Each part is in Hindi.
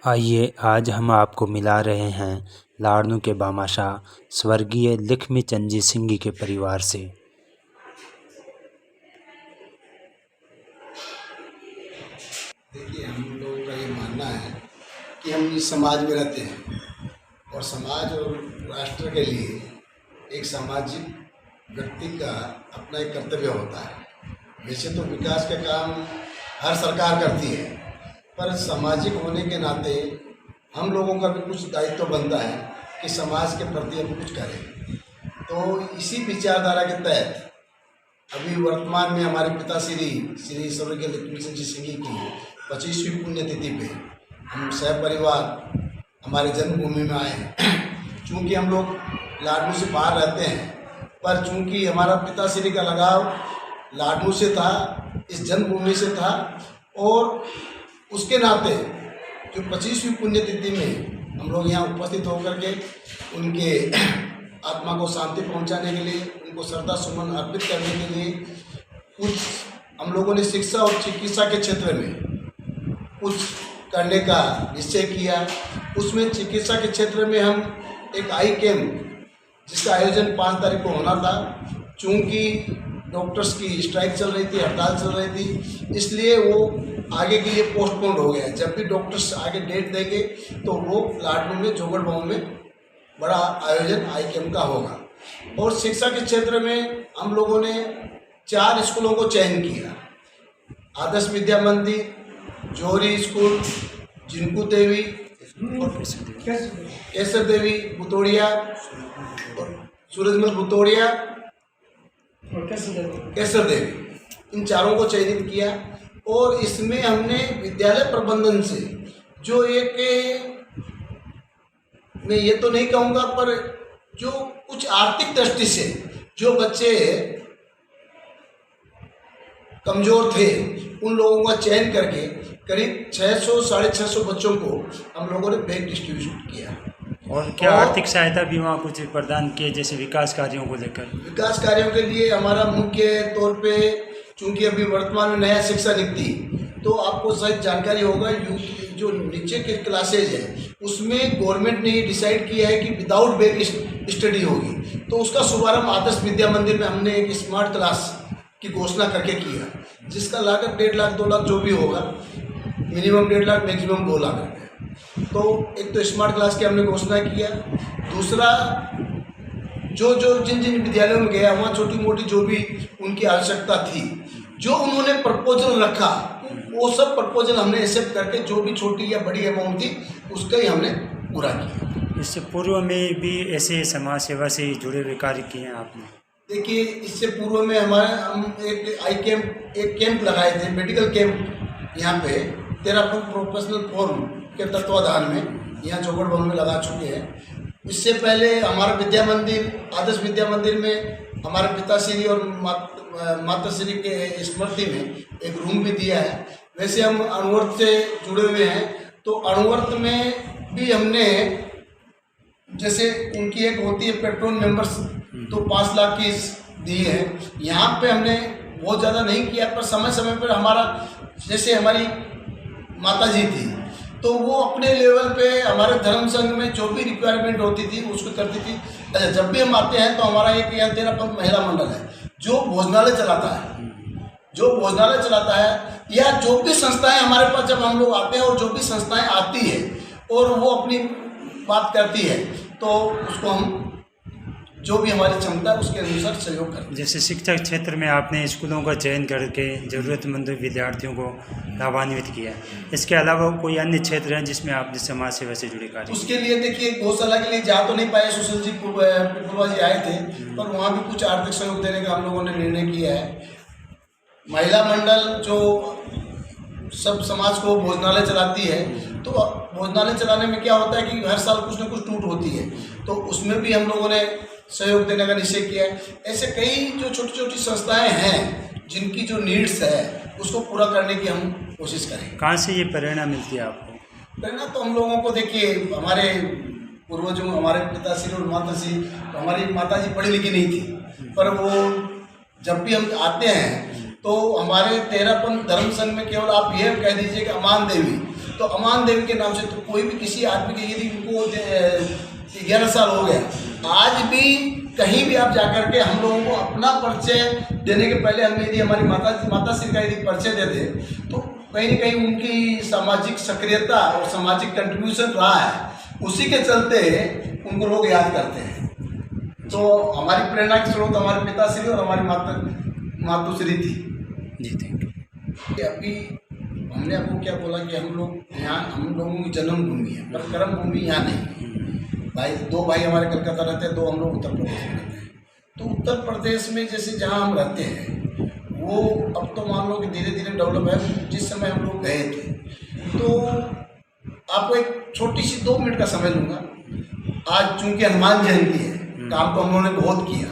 आइए आज हम आपको मिला रहे हैं लाड़नू के भामाशाह स्वर्गीय लिखमी चंद सिंह जी के परिवार से। देखिए, हम लोगों का ये मानना है कि हम इस समाज में रहते हैं और समाज और राष्ट्र के लिए एक सामाजिक व्यक्ति का अपना एक कर्तव्य होता है। वैसे तो विकास के काम हर सरकार करती है, पर सामाजिक होने के नाते हम लोगों का भी कुछ दायित्व बनता है कि समाज के प्रति हम कुछ करें। तो इसी विचारधारा के तहत अभी वर्तमान में हमारे पिता श्री स्वर्गीय लिखमी चंद सिंह जी की 25वीं पुण्यतिथि पे हम सहपरिवार हमारे जन्मभूमि में आए हैं। चूँकि हम लोग लाडनू से बाहर रहते हैं, पर चूँकि हमारा पिताश्री का लगाव लाडनू से था, इस जन्मभूमि से था, और उसके नाते जो 25वीं पुण्यतिथि में हम लोग यहाँ उपस्थित होकर के उनके आत्मा को शांति पहुँचाने के लिए, उनको श्रद्धा सुमन अर्पित करने के लिए कुछ हम लोगों ने शिक्षा और चिकित्सा के क्षेत्र में कुछ करने का निश्चय किया। उसमें चिकित्सा के क्षेत्र में हम एक आई कैंप जिसका आयोजन 5 तारीख को होना था, चूँकि डॉक्टर्स की स्ट्राइक चल रही थी, हड़ताल चल रही थी, इसलिए वो आगे के लिए पोस्टपोन्ड हो गया। जब भी डॉक्टर्स आगे डेट देंगे तो वो लाडनू में जोगड़ गाँव में बड़ा आयोजन आई कैंप का होगा। और शिक्षा के क्षेत्र में हम लोगों ने 4 स्कूलों को चयन किया। आदर्श विद्या मंदिर, जोहरी स्कूल, जिनको देवी, केसर देवी बुतोड़िया, सूरजमल बुतोड़िया और केसर देवी, इन चारों को चयनित किया। और इसमें हमने विद्यालय प्रबंधन से जो एक, मैं ये तो नहीं कहूँगा, पर जो कुछ आर्थिक दृष्टि से जो बच्चे कमज़ोर थे उन लोगों का चयन करके करीब 600-650 बच्चों को हम लोगों ने बैग डिस्ट्रीब्यूट किया। और क्या आर्थिक सहायता भी वहाँ कुछ प्रदान किए, जैसे विकास कार्यों को लेकर? विकास कार्यों के लिए हमारा मुख्य तौर पे, चूँकि अभी वर्तमान में नया शिक्षा नीति, तो आपको शायद जानकारी होगा, जो नीचे के क्लासेज है उसमें गवर्नमेंट ने ये डिसाइड किया है कि विदाउट बैग स्टडी होगी। तो उसका शुभारंभ आदर्श विद्या मंदिर में हमने एक स्मार्ट क्लास की घोषणा करके किया, जिसका लागत 1.5 लाख 2 लाख जो भी होगा, मिनिमम 1.5 लाख मैक्सिमम 2 लाख रुपये। तो एक तो स्मार्ट क्लास की हमने घोषणा किया। दूसरा, जो जिन विद्यालयों में गया वहाँ छोटी मोटी जो भी उनकी आवश्यकता थी, जो उन्होंने प्रपोजल रखा, वो सब प्रपोजल हमने एक्सेप्ट करके जो भी छोटी या बड़ी अमाउंट थी उसका ही हमने पूरा किया। इससे पूर्व में भी ऐसे समाज सेवा से जुड़े हुए कार्य किए हैं आपने? देखिए, इससे पूर्व में हम एक कैंप लगाए थे, मेडिकल कैंप, यहाँ पे 13 प्रोफेशनल फोरम के तत्वाधान में यहाँ जोगड़ भवन में लगा चुके हैं। इससे पहले हमारा विद्या मंदिर, आदर्श विद्या मंदिर में हमारे पिताश्री और माताश्री के स्मृति में एक रूम भी दिया है। वैसे हम अणुवर्त से जुड़े हुए हैं, तो अणुवर्त में भी हमने, जैसे उनकी एक होती है पेट्रोल मेंबर्स, तो 5 लाख की दी है। यहाँ पे हमने बहुत ज़्यादा नहीं किया, पर समय समय पर हमारा, जैसे हमारी माता जी थी, तो वो अपने लेवल पे हमारे धर्म संघ में जो भी रिक्वायरमेंट होती थी उसको करती थी। अच्छा, जब भी हम आते हैं तो हमारा एक यहाँ 13 पंथ महिला मंडल है जो भोजनालय चलाता है, या जो भी संस्थाएं हमारे पास जब हम लोग आते हैं और जो भी संस्थाएं आती है और वो अपनी बात करती है, तो उसको हम जो भी हमारी क्षमता है उसके अनुसार सहयोग करते हैं। जैसे शिक्षा क्षेत्र में आपने स्कूलों का चयन करके ज़रूरतमंद विद्यार्थियों को लाभान्वित किया, इसके अलावा कोई अन्य क्षेत्र है जिसमें आपने समाज सेवा से जुड़े कार्य? उसके लिए देखिए, गौशाला के लिए जा तो नहीं पाए, सुशील जी पिपलवा जी आए थे, पर वहाँ भी कुछ आर्थिक सहयोग देने का हम लोगों ने निर्णय किया है। महिला मंडल जो सब समाज को भोजनालय चलाती है, तो भोजनालय चलाने में क्या होता है कि हर साल कुछ न कुछ टूट होती है, तो उसमें भी हम लोगों ने सहयोग देने का निश्चय किया है। ऐसे कई जो छोटी छोटी संस्थाएं हैं जिनकी जो नीड्स है उसको पूरा करने की हम कोशिश करेंगे। कहाँ से ये प्रेरणा मिलती है आपको? प्रेरणा तो हम लोगों को, देखिए, हमारे पूर्वजों, हमारे पिताश्री और माताश्री, हमारी माताजी पढ़ी लिखी नहीं थी, पर वो जब भी हम आते हैं तो हमारे 13 पंथ धर्म संघ में केवल आप यह कह दीजिए कि अमान देवी, तो अमान देवी के नाम से, तो कोई भी किसी आदमी के यदि उनको 11 साल हो गया, आज भी कहीं भी आप जाकर के हम लोगों को अपना परिचय देने के पहले हम यदि हमारी माता श्री का यदि परिचय दे दे, तो कहीं न कहीं उनकी सामाजिक सक्रियता और सामाजिक कंट्रीब्यूशन रहा है, उसी के चलते उनको लोग याद करते हैं। तो हमारी प्रेरणा के स्रोत हमारे पिताश्री और हमारी मातुश्री थी। जी थैंक यू। अभी हमने आपको क्या बोला कि हम लोगों की जन्मभूमि है, पर कर्म भूमि यहाँ नहीं है। भाई 2 भाई हमारे कलकत्ता रहते हैं, 2 हम लोग उत्तर प्रदेश में रहते हैं। तो उत्तर प्रदेश में जैसे जहाँ हम रहते हैं वो अब तो मान लो कि धीरे धीरे डेवलप है। जिस समय हम लोग गए थे, तो आपको एक छोटी सी 2 मिनट का समय लूँगा। आज चूँकि हनुमान जयंती है, काम तो हम लोगों ने बहुत किया,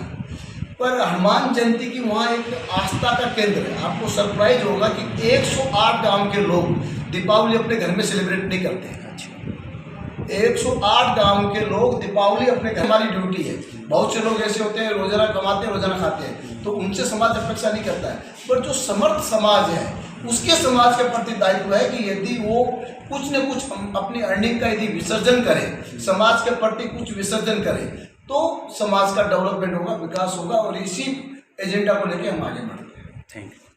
पर हनुमान जयंती की वहाँ एक आस्था का केंद्र है। आपको सरप्राइज होगा कि 108 गांव के लोग दीपावली अपने घर में सेलिब्रेट नहीं करते। 108 गांव के लोग दीपावली अपने घर, हमारी ड्यूटी है। बहुत से लोग ऐसे होते हैं रोजाना कमाते हैं, रोजाना खाते हैं, तो उनसे समाज अपेक्षा नहीं करता है। पर जो समर्थ समाज है, उसके समाज के प्रति दायित्व है कि यदि वो कुछ न कुछ अपनी अर्निंग का यदि विसर्जन करे, समाज के प्रति कुछ विसर्जन करे, तो समाज का डेवलपमेंट होगा, विकास होगा। और इसी एजेंडा को लेकर हम आगे बढ़ते हैं। Thank you.